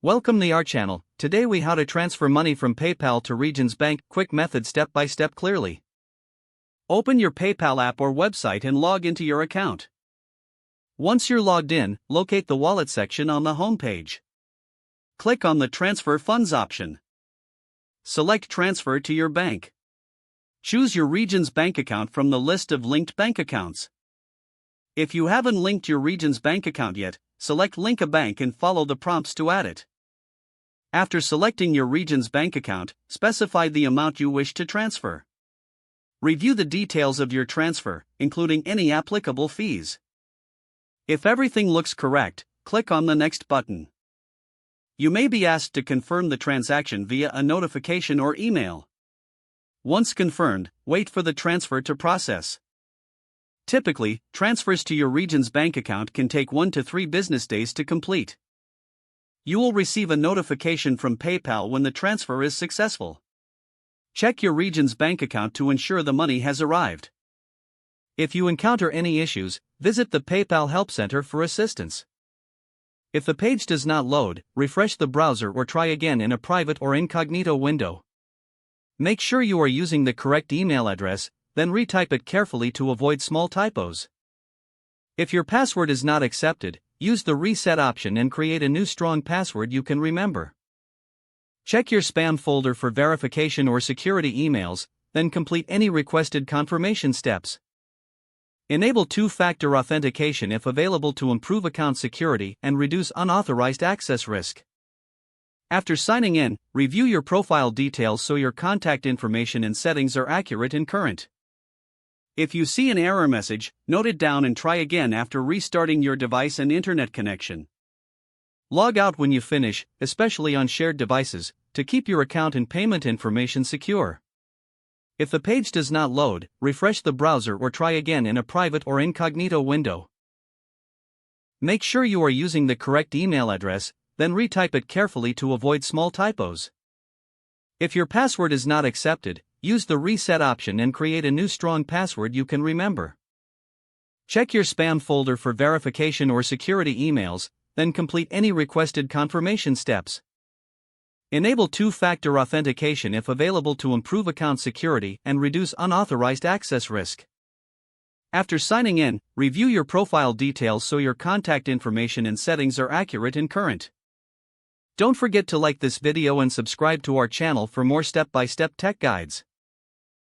Welcome to our channel. Today we how to transfer money from PayPal to Regions Bank. Quick method, step by step, clearly. Open your PayPal app or website and log into your account. Once you're logged in, locate the wallet section on the home page. Click on the Transfer Funds option. Select Transfer to your bank. Choose your Regions Bank account from the list of linked bank accounts. If you haven't linked your Regions Bank account yet, select Link a Bank and follow the prompts to add it. After selecting your Regions Bank account, specify the amount you wish to transfer. Review the details of your transfer, including any applicable fees. If everything looks correct, click on the Next button. You may be asked to confirm the transaction via a notification or email. Once confirmed, wait for the transfer to process. Typically, transfers to your Regions Bank account can take 1 to 3 business days to complete. You will receive a notification from PayPal when the transfer is successful. Check your Regions Bank account to ensure the money has arrived. If you encounter any issues, visit the PayPal Help Center for assistance. If the page does not load, refresh the browser or try again in a private or incognito window. Make sure you are using the correct email address, then retype it carefully to avoid small typos. If your password is not accepted, use the reset option and create a new strong password you can remember. Check your spam folder for verification or security emails, then complete any requested confirmation steps. Enable two-factor authentication if available to improve account security and reduce unauthorized access risk. After signing in, review your profile details so your contact information and settings are accurate and current. If you see an error message, note it down and try again after restarting your device and internet connection. Log out when you finish, especially on shared devices, to keep your account and payment information secure. If the page does not load, refresh the browser or try again in a private or incognito window. Make sure you are using the correct email address, then retype it carefully to avoid small typos. If your password is not accepted, use the reset option and create a new strong password you can remember. Check your spam folder for verification or security emails, then complete any requested confirmation steps. Enable two-factor authentication if available to improve account security and reduce unauthorized access risk. After signing in, review your profile details so your contact information and settings are accurate and current. Don't forget to like this video and subscribe to our channel for more step-by-step tech guides.